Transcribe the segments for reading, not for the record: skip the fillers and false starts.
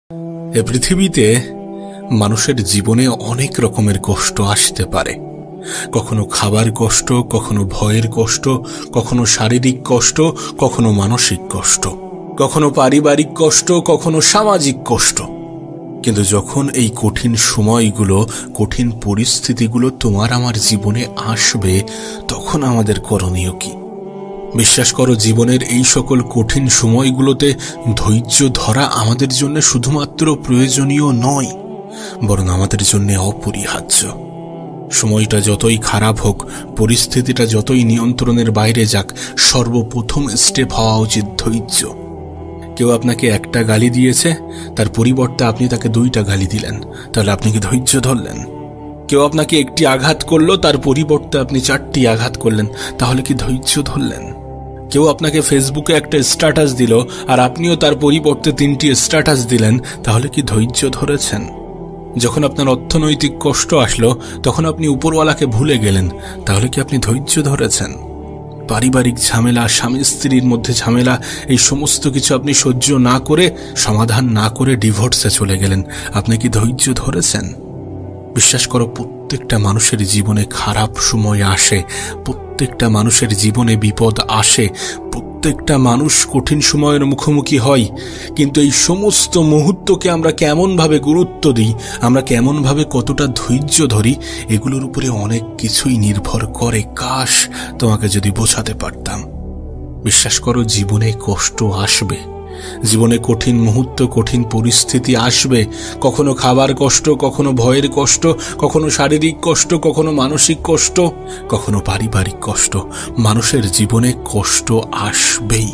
এ পৃথিবীতে মানুষের জীবনে অনেক রকমের কষ্ট আসতে পারে। কখনো খাবার কষ্ট, কখনো ভয়ের কষ্ট, কখনো শারীরিক কষ্ট, কখনো মানসিক কষ্ট, কখনো পারিবারিক কষ্ট, কখনো সামাজিক কষ্ট। কিন্তু যখন এই কঠিন সময়গুলো, কঠিন পরিস্থিতিগুলো তোমার আমার জীবনে আসবে, তখন আমাদের করণীয় কি? বিশ্বাস করো, জীবনের এই সকল কঠিন সময়গুলোতে ধৈর্য ধরা আমাদের জন্য শুধুমাত্র প্রয়োজনীয় নয়, বরং আমাদের জন্য অপরিহার্য। সময়টা যতই খারাপ হোক, পরিস্থিতিটা যতই নিয়ন্ত্রণের বাইরে যাক, সর্বপ্রথম স্টেপ হওয়া উচিত ধৈর্য। কেউ আপনাকে একটা গালি দিয়েছে, তার পরিবর্তে আপনি তাকে 2টা গালি দিলেন, তাহলে আপনি কি ধৈর্য ধরলেন? কেউ আপনাকে একটি আঘাত করলো, তার পরিবর্তে আপনি 4টি আঘাত করলেন, তাহলে কি ধৈর্য ধরলেন? কেউ আপনাকে ফেসবুকে একটা স্ট্যাটাস দিল, আর আপনিও তার পরিবর্তে 3টি স্ট্যাটাস দিলেন, তাহলে কি ধৈর্য ধরেছেন? যখন আপনার অর্থনৈতিক কষ্ট আসলো, তখন আপনি উপরওয়ালাকে ভুলে গেলেন, তাহলে কি আপনি ধৈর্য ধরেছেন? পারিবারিক ঝামেলা, স্বামী স্ত্রীর মধ্যে ঝামেলা, এই সমস্ত কিছু আপনি সহ্য না করে, সমাধান না করে ডিভোর্সে চলে গেলেন, আপনি কি ধৈর্য ধরেছেন? বিশ্বাস করো, প্রত্যেকটা মানুষের জীবনে খারাপ সময় আসে, প্রত্যেকটা মানুষের জীবনে বিপদ আসে, প্রত্যেকটা মানুষ কঠিন সময়ের মুখোমুখি হয়। কিন্তু এই সমস্ত মুহূর্তকে আমরা কেমনভাবে গুরুত্ব দিই, আমরা কেমনভাবে কতটা ধৈর্য ধরি, এগুলোর উপরে অনেক কিছুই নির্ভর করে। কাশ তোমাকে যদি বোঝাতে পারতাম। বিশ্বাস করো, জীবনে কষ্ট আসবে, জীবনে কঠিন মুহূর্ত, কঠিন পরিস্থিতি আসবে। কখনো খাবার কষ্ট, কখনো ভয়ের কষ্ট, কখনো শারীরিক কষ্ট, কখনো মানসিক কষ্ট, কখনো পারিবারিক কষ্ট। মানুষের জীবনে কষ্ট আসবেই।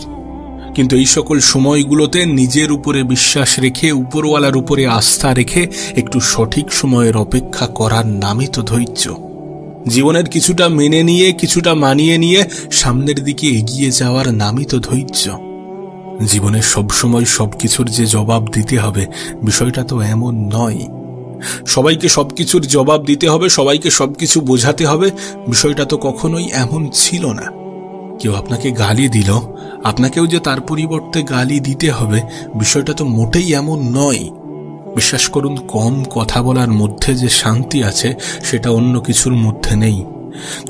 কিন্তু এই সকল সময়গুলোতে নিজের উপরে বিশ্বাস রেখে, উপরওয়ালার উপরে আস্থা রেখে একটু সঠিক সময়ের অপেক্ষা করার নামই তো ধৈর্য। জীবনের কিছুটা মেনে নিয়ে, কিছুটা মানিয়ে নিয়ে সামনের দিকে এগিয়ে যাওয়ার নামই তো ধৈর্য। জীবনে সবসময় সবকিছুর যে জবাব দিতে হবে, বিষয়টা তো এমন নয়। সবাইকে সবকিছুর জবাব দিতে হবে, সবাইকে সবকিছু বোঝাতে হবে, বিষয়টা তো কখনোই এমন ছিল না। কেউ আপনাকে গালি দিল, আপনাকেও যে তার পরিবর্তে গালি দিতে হবে, বিষয়টা তো মোটেই এমন নয়। বিশ্বাস করুন, কম কথা বলার মধ্যে যে শান্তি আছে, সেটা অন্য কিছুর মধ্যে নেই।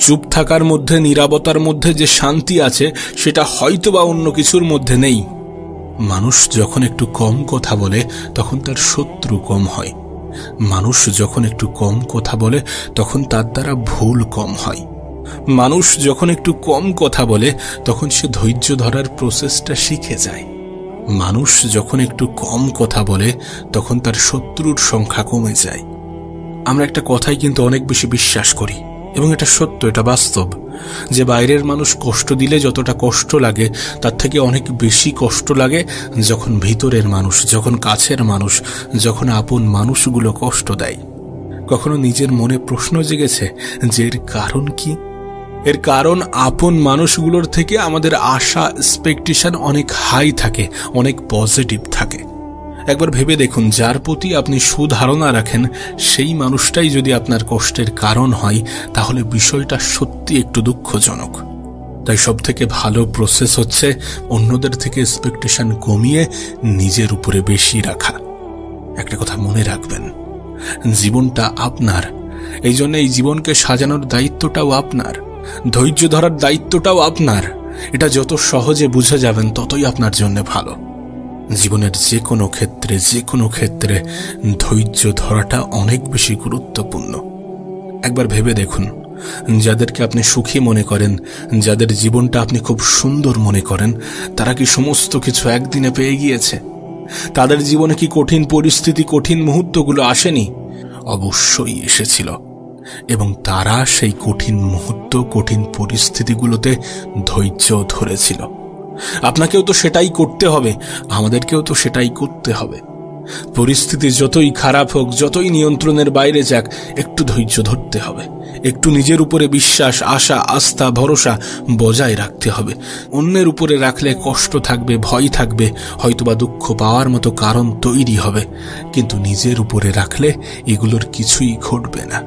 চুপ থাকার মধ্যে, নীরবতার মধ্যে যে শান্তি আছে, সেটা হয়তোবা অন্য কিছুর মধ্যে নেই। মানুষ যখন একটু কম কথা বলে, তখন তার শত্রু কম হয়। মানুষ যখন একটু কম কথা বলে, তখন তার দ্বারা ভুল কম হয়। মানুষ যখন একটু কম কথা বলে, তখন সে ধৈর্য ধরার প্রসেসটা শিখে যায়। মানুষ যখন একটু কম কথা বলে, তখন তার শত্রুর সংখ্যা কমে যায়। আমরা একটা কথাই কিন্তু অনেক বেশি বিশ্বাস করি, এবং এটা সত্য, এটা বাস্তব, যে বাইরের মানুষ কষ্ট দিলে যতটা কষ্ট লাগে, তার থেকে অনেক বেশি কষ্ট লাগে যখন ভিতরের মানুষ, যখন কাছের মানুষ, যখন আপন মানুষগুলো কষ্ট দেয়। কখনো নিজের মনে প্রশ্ন জেগেছে যে এর কারণ কি? এর কারণ, আপন মানুষগুলোর থেকে আমাদের আশা, এক্সপেকটেশন অনেক হাই থাকে, অনেক পজিটিভ থাকে। একবার ভেবে দেখুন, যার প্রতি আপনি সুধারণা রাখেন, সেই মানুষটাই যদি আপনার কষ্টের কারণ হয়, তাহলে বিষয়টা সত্যি একটু দুঃখজনক। তাই সবথেকে ভালো প্রসেস হচ্ছে অন্যদের থেকে এক্সপেকটেশন কমিয়ে নিজের উপরে বেশি রাখা। একটা কথা মনে রাখবেন, জীবনটা আপনার, এই জন্য এই জীবনকে সাজানোর দায়িত্বটাও আপনার, ধৈর্য ধরার দায়িত্বটাও আপনার। এটা যত সহজে বুঝে যাবেন, ততই আপনার জন্য ভালো। জীবনের যে কোনো ক্ষেত্রে ধৈর্য ধরাটা অনেক বেশি গুরুত্বপূর্ণ। একবার ভেবে দেখুন, যাদেরকে আপনি সুখী মনে করেন, যাদের জীবনটা আপনি খুব সুন্দর মনে করেন, তারা কি সমস্ত কিছু একদিনে পেয়ে গিয়েছে? তাদের জীবনে কি কঠিন পরিস্থিতি, কঠিন মুহূর্তগুলো আসেনি? অবশ্যই এসেছিল, এবং তারা সেই কঠিন মুহূর্ত, কঠিন পরিস্থিতিগুলোতে ধৈর্য ধরেছিল। আপনাকেও তো সেটাই করতে হবে, আমাদেরকেও তো সেটাই করতে হবে। পরিস্থিতি যতই খারাপ হোক, যতই নিয়ন্ত্রণের বাইরে যাক, একটু ধৈর্য ধরতে হবে, একটু নিজের উপরে বিশ্বাস, আশা, আস্থা, ভরসা বজায় রাখতে হবে। অন্যের উপরে রাখলে কষ্ট থাকবে, ভয় থাকবে, হয়তোবা দুঃখ পাওয়ার মতো কারণ তৈরি হবে, কিন্তু নিজের উপরে রাখলে এগুলোর কিছুই ঘটবে না।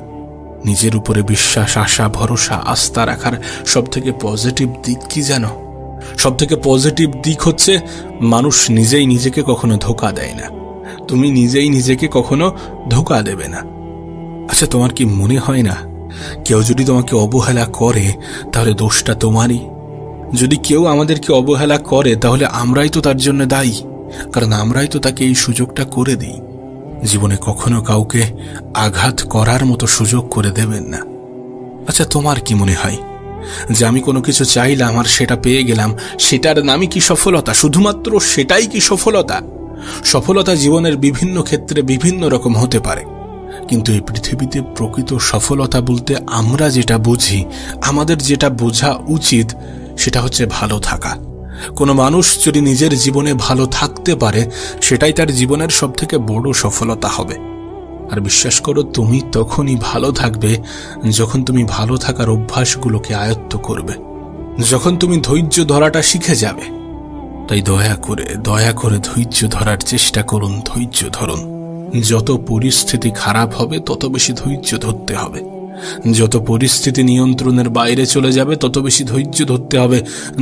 নিজের উপরে বিশ্বাস, আশা, ভরসা, আস্থা রাখার সবথেকে পজিটিভ দিক কি জানো? সবথেকে পজিটিভ দিক হচ্ছে মানুষ নিজেই নিজেকে কখনো ধোঁকা দেয় না। তুমি নিজেই নিজেকে কখনো ধোঁকা দেবে না। আচ্ছা, তোমার কি মনে হয় না কেউ যদি তোমাকে অবহেলা করে তাহলে দোষটা তোমারই? যদি কেউ আমাদেরকে অবহেলা করে তাহলে আমরাই তো তার জন্য দায়ী, কারণ আমরাই তো তাকে এই সুযোগটা করে দিই। জীবনে কখনো কাউকে আঘাত করার মতো সুযোগ করে দেবেন না। আচ্ছা, তোমার কি মনে হয় যে আমি কোনো কিছু চাইলাম আর সেটা পেয়ে গেলাম, সেটার নামই কি সফলতা? শুধুমাত্র সেটাই কি সফলতা? সফলতা জীবনের বিভিন্ন ক্ষেত্রে বিভিন্ন রকম হতে পারে, কিন্তু এই পৃথিবীতে প্রকৃত সফলতা বলতে আমরা যেটা বুঝি, আমাদের যেটা বোঝা উচিত, সেটা হচ্ছে ভালো থাকা। কোনো মানুষ যদি নিজের জীবনে ভালো থাকতে পারে, সেটাই তার জীবনের সবথেকে বড় সফলতা হবে। আর বিশ্বাস করো, তুমি তখনই ভালো থাকবে যখন তুমি ভালো থাকার অভ্যাসগুলোকে আয়ত্ত করবে, যখন তুমি ধৈর্য ধরাটা শিখে যাবে। তাই দয়া করে ধৈর্য ধরার চেষ্টা করুন, ধৈর্য ধরুন। যত পরিস্থিতি খারাপ হবে তত বেশি ধৈর্য ধরতে হবে। যত পরিস্থিতি নিয়ন্ত্রণের বাইরে চলে যাবে তত বেশি ধৈর্য ধরতে হবে।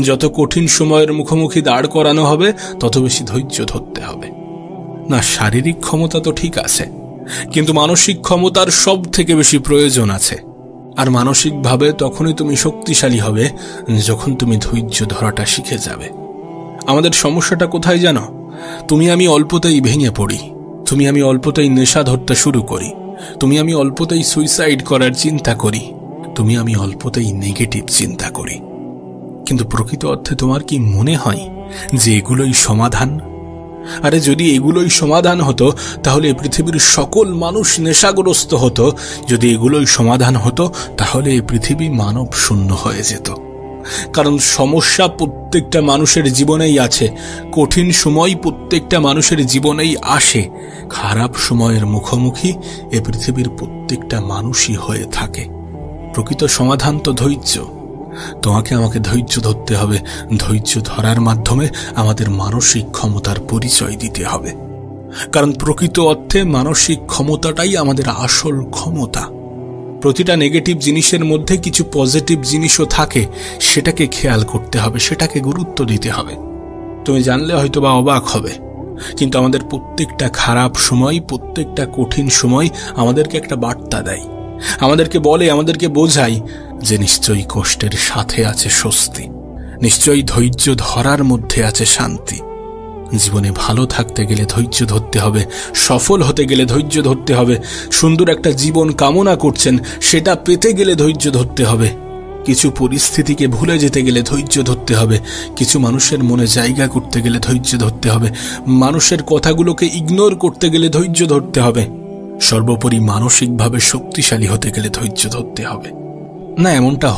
যত কঠিন সময়ের মুখোমুখি দাঁড় করানো হবে তত বেশি ধৈর্য ধরতে হবে। না, শারীরিক ক্ষমতা তো ঠিক আছে, কিন্তু মানসিক ক্ষমতার সব থেকে বেশি প্রয়োজন আছে। আর মানসিকভাবে তখনই তুমি শক্তিশালী হবে যখন তুমি ধৈর্য ধরাটা শিখে যাবে। আমাদের সমস্যাটা কোথায় জানো? তুমি আমি অল্পতেই ভেঙে পড়ি, তুমি আমি অল্পতেই নেশা ধরতে শুরু করি, তুমি আমি অল্পতেই সুইসাইড করার চিন্তা করি, তুমি আমি অল্পতেই নেগেটিভ চিন্তা করি। কিন্তু প্রকৃত অর্থে তোমার কি মনে হয় যে এগুলোই সমাধান? আরে যদি এগুলোই সমাধান হতো তাহলে পৃথিবীর সকল মানুষ নেশাগ্রস্ত হতো। যদি এগুলোই সমাধান হতো তাহলে এই পৃথিবী মানব শূন্য হয়ে যেত। কারণ সমস্যা প্রত্যেকটা মানুষের জীবনেই আছে, কঠিন সময় প্রত্যেকটা মানুষের জীবনেই আসে, খারাপ সময়ের মুখোমুখি এ পৃথিবীর প্রত্যেকটা মানুষই হয়ে থাকে। প্রকৃত সমাধান তো ধৈর্য। তোমাকে আমাকে ধৈর্য ধরতে হবে। ধৈর্য ধরার মাধ্যমে আমাদের মানসিক ক্ষমতার পরিচয় দিতে হবে, কারণ প্রকৃত অর্থে মানসিক ক্ষমতাটাই আমাদের আসল ক্ষমতা। প্রতিটা নেগেটিভ জিনিসের মধ্যে কিছু পজিটিভ জিনিসও থাকে, সেটাকে খেয়াল করতে হবে, সেটাকে গুরুত্ব দিতে হবে। তুমি জানলে হয়তো বা অবাক হবে, কিন্তু আমাদের প্রত্যেকটা খারাপ সময়, প্রত্যেকটা কঠিন সময় আমাদেরকে একটা বার্তা দেয়, আমাদেরকে বলে, আমাদেরকে বোঝায় যে নিশ্চয়ই কষ্টের সাথে আছে স্বস্তি, নিশ্চয়ই ধৈর্য ধরার মধ্যে আছে শান্তি। জীবনে ভালো থাকতে গেলে ধৈর্য ধরতে হবে, সফল হতে গেলে ধৈর্য ধরতে হবে, সুন্দর একটা জীবন কামনা করছেন সেটা পেতে গেলে ধৈর্য ধরতে হবে, কিছু পরিস্থিতিকে ভুলে যেতে গেলে ধৈর্য ধরতে হবে, কিছু মানুষের মনে জায়গা করতে গেলে ধৈর্য ধরতে হবে, মানুষের কথাগুলোকে ইগনোর করতে গেলে ধৈর্য ধরতে হবে, সর্বোপরি মানসিকভাবে শক্তিশালী হতে গেলে ধৈর্য ধরতে হবে। না, এমনটা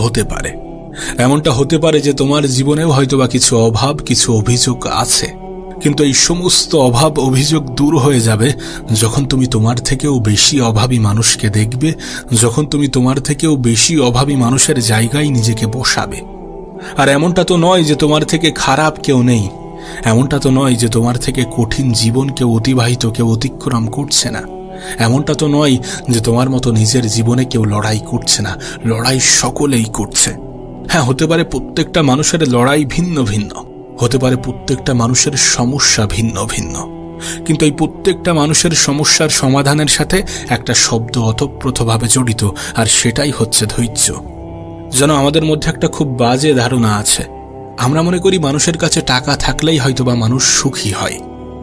হতে পারে যে তোমার জীবনেও হয়তোবা কিছু অভাব, কিছু অভিযোগ আছে, কিন্তু এই সমস্ত অভাব অভিযোগ দূর হয়ে যাবে যখন তুমি তোমার থেকেও বেশি অভাবী মানুষকে দেখবে, যখন তুমি তোমার থেকেও বেশি অভাবী মানুষের জায়গায় নিজেকে বসাবে। আর এমনটা তো নয় যে তোমার থেকে খারাপ কেউ নেই, এমনটা তো নয় যে তোমার থেকে কঠিন জীবন কেউ অতিক্রম করছে না, এমনটা তো নয় যে তোমার মতো নিজের জীবনে কেউ লড়াই করছে না, লড়াই সকলেই করছে। হ্যাঁ, হতে পারে প্রত্যেকটা মানুষের লড়াই ভিন্ন ভিন্ন, হতে পারে প্রত্যেকটা মানুষের সমস্যা ভিন্ন ভিন্ন, কিন্তু এই প্রত্যেকটা মানুষের সমস্যার সমাধানের সাথে একটা শব্দ ওতপ্রোতভাবে জড়িত, আর সেটাই হচ্ছে ধৈর্য। যেন আমাদের মধ্যে একটা খুব বাজে ধারণা আছে, আমরা মনে করি মানুষের কাছে টাকা থাকলেই হয়তোবা মানুষ সুখী হয়,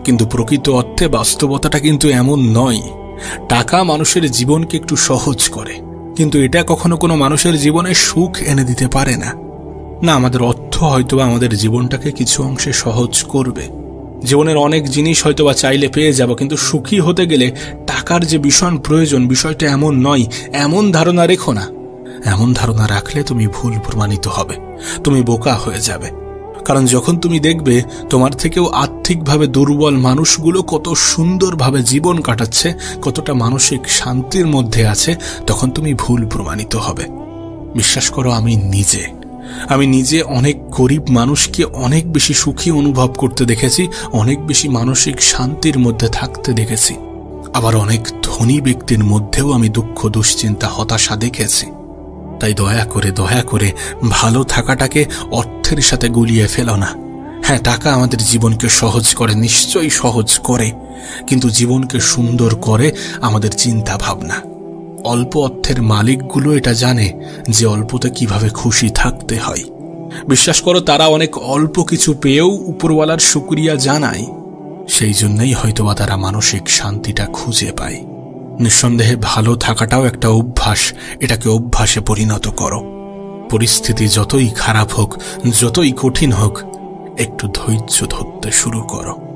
কিন্তু প্রকৃত অর্থে বাস্তবতাটা কিন্তু এমন নয়। টাকা মানুষের জীবনকে একটু সহজ করে, কিন্তু এটা কখনো কোনো মানুষের জীবনে সুখ এনে দিতে পারে না। না, আমাদের অর্থ হয়তোবা আমাদের জীবনটাকে কিছু অংশে সহজ করবে, জীবনের অনেক জিনিস হয়তোবা চাইলে পেয়ে যাব, কিন্তু সুখী হতে গেলে টাকার যে ভীষণ প্রয়োজন, বিষয়টা এমন নয়। এমন ধারণা রেখো না, এমন ধারণা রাখলে তুমি ভুল প্রমাণিত হবে, তুমি বোকা হয়ে যাবে। কারণ যখন তুমি দেখবে তোমার থেকেও আর্থিকভাবে দুর্বল মানুষগুলো কত সুন্দরভাবে জীবন কাটাচ্ছে, কতটা মানসিক শান্তির মধ্যে আছে, তখন তুমি ভুল প্রমাণিত হবে। বিশ্বাস করো, আমি নিজে অনেক গরিব মানুষকে অনেক বেশি সুখী অনুভব করতে দেখেছি, অনেক বেশি মানসিক শান্তির মধ্যে থাকতে দেখেছি। আবার অনেক ধনী ব্যক্তির মধ্যেও আমি দুঃখ, দুশ্চিন্তা, হতাশা দেখেছি। তাই দয়া করে ভালো থাকাটাকে অর্থের সাথে গুলিয়ে ফেলো না। হ্যাঁ, টাকা আমাদের জীবনকে সহজ করে, নিশ্চয়ই সহজ করে, কিন্তু জীবনকে সুন্দর করে আমাদের চিন্তা ভাবনা। অল্প অর্থের মালিকগুলো এটা জানে যে অল্পতে কিভাবে খুশি থাকতে হয়। বিশ্বাস করো, তারা অনেক অল্প কিছু পেয়েও উপরওয়ালার শুকরিয়া জানায়। সেই জন্যই হয়তোবা তারা মানসিক শান্তিটা খুঁজে পায়। নিঃসন্দেহে ভালো থাকাটাও একটা অভ্যাস। এটাকে অভ্যাসে পরিণত করো। পরিস্থিতি যতই খারাপ হোক, যতই কঠিন হোক, একটু ধৈর্য ধরতে শুরু করো।